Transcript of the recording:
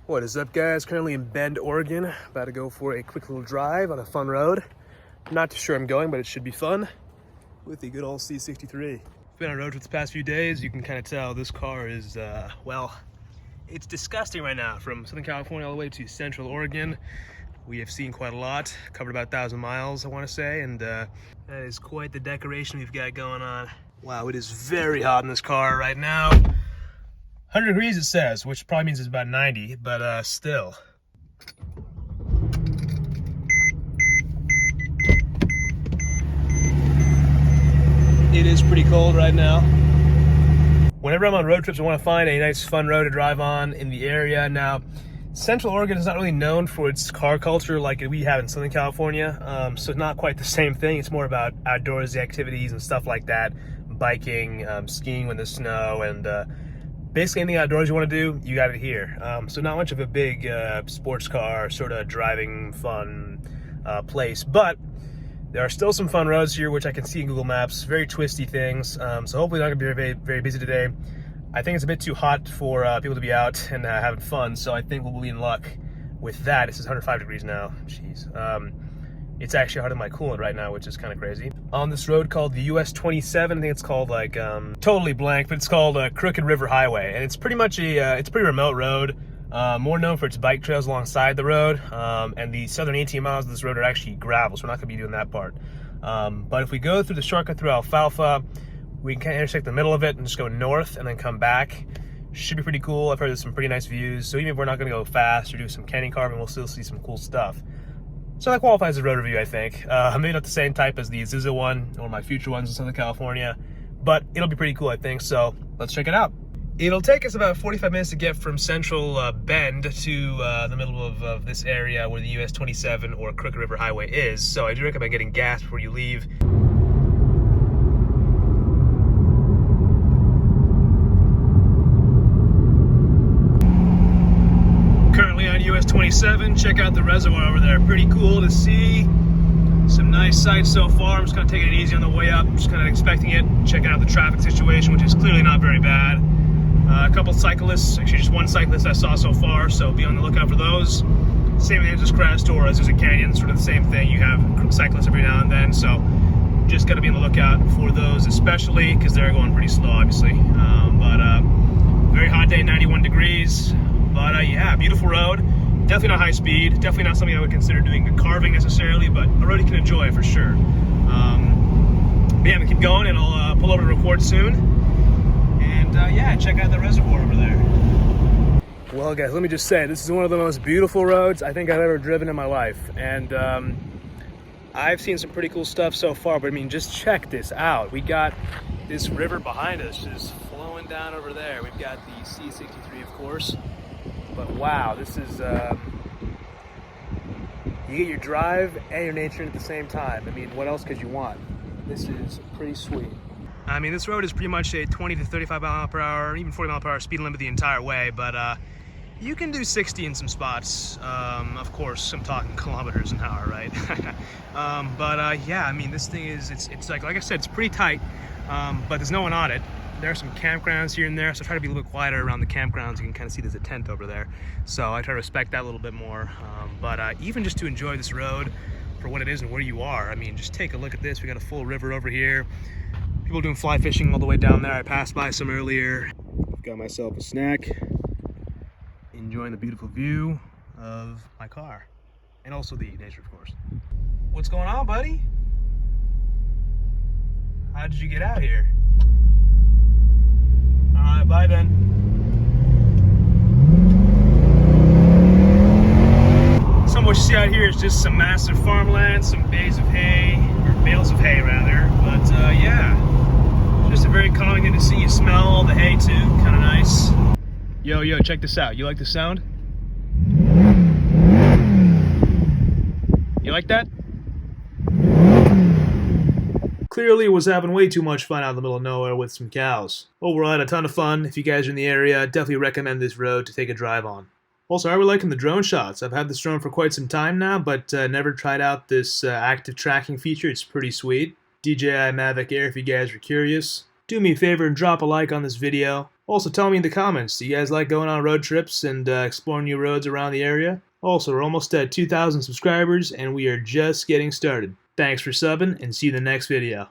What is up, guys? Currently in Bend, Oregon. About to go for a quick little drive on a fun road. Not too sure I'm going, but it should be fun with the good old C63. Been on a road trip the past few days. You can kind of tell this car is, well, it's disgusting right now. From Southern California all the way to Central Oregon, we have seen quite a lot. Covered about 1,000 miles, I want to say, and that is quite the decoration we've got going on. Wow, it is very hot in this car right now. 100 degrees it says, which probably means it's about 90, but still. It is pretty cold right now. Whenever I'm on road trips, I want to find a nice fun road to drive on in the area. Now, Central Oregon is not really known for its car culture like we have in Southern California, so it's not quite the same thing. It's more about outdoorsy activities and stuff like that, biking, skiing in the snow, and basically anything outdoors you want to do, you got it here. So not much of a big sports car sort of driving fun place, but there are still some fun roads here, which I can see in Google Maps. Very twisty things. So hopefully not gonna be very, very busy today. I think it's a bit too hot for people to be out and having fun. So I think we'll be in luck with that. This is 105 degrees now. Jeez. It's actually hotter than my coolant right now, which is kind of crazy. On this road called the US 27, I think it's called like, totally blank, but it's called Crooked River Highway. And it's pretty much it's a pretty remote road, more known for its bike trails alongside the road. And the southern 18 miles of this road are actually gravel, so we're not gonna be doing that part. But if we go through the shortcut through Alfalfa, we can kind of intersect the middle of it and just go north and then come back. Should be pretty cool. I've heard there's some pretty nice views. So even if we're not gonna go fast or do some canyon carving, we'll still see some cool stuff. So that qualifies as a road review, I think. Maybe not the same type as the Azusa one or my future ones in Southern California, but it'll be pretty cool, I think. So let's check it out. It'll take us about 45 minutes to get from Central Bend to the middle of this area where the US 27 or Crooked River Highway is. So I do recommend getting gas before you leave. Currently on US 27, check out the reservoir over there. Pretty cool to see. Some nice sights so far. I'm just kind of taking it easy on the way up, just kind of expecting it, checking out the traffic situation, which is clearly not very bad. A couple cyclists, actually just one cyclist I saw so far, so be on the lookout for those. Same with Azusa Canyon, sort of the same thing. You have cyclists every now and then, so just got to be on the lookout for those, especially because they're going pretty slow, obviously. Very hot day, 91 degrees. But yeah, beautiful road. Definitely not high speed. Definitely not something I would consider doing the carving necessarily, but a road you can enjoy for sure. But yeah, I'm gonna keep going and I'll pull over to record soon. And yeah, check out the reservoir over there. Well, guys, let me just say, this is one of the most beautiful roads I think I've ever driven in my life. And I've seen some pretty cool stuff so far, but I mean, just check this out. We got this river behind us just flowing down over there. We've got the C63, of course. But wow, this is, you get your drive and your nature at the same time. I mean, what else could you want? This is pretty sweet. I mean, this road is pretty much a 20 to 35 mile per hour, even 40 mile per hour speed limit the entire way, but you can do 60 in some spots. Of course, I'm talking kilometers an hour, right? Yeah, I mean, this thing is, it's like I said, it's pretty tight, but there's no one on it. There are some campgrounds here and there, so I try to be a little bit quieter around the campgrounds. You can kind of see there's a tent over there, so I try to respect that a little bit more. Even just to enjoy this road for what it is and where you are, I mean, just take a look at this. We got a full river over here. People doing fly fishing all the way down there. I passed by some earlier. Got myself a snack, enjoying the beautiful view of my car, and also the nature, of course. What's going on, buddy? How did you get out here? Alright, bye then. Some of what you see out here is just some massive farmland, some bales of hay, rather. But yeah, just a very calming thing to see. You smell all the hay too, kind of nice. Yo, check this out. You like the sound? You like that? Clearly was having way too much fun out in the middle of nowhere with some cows. Overall, I had a ton of fun. If you guys are in the area, definitely recommend this road to take a drive on. Also, I really liking the drone shots. I've had this drone for quite some time now, but never tried out this active tracking feature. It's pretty sweet. DJI Mavic Air if you guys are curious. Do me a favor and drop a like on this video. Also, tell me in the comments, do you guys like going on road trips and exploring new roads around the area? Also, we're almost at 2,000 subscribers, and we are just getting started. Thanks for subbing, and see you in the next video.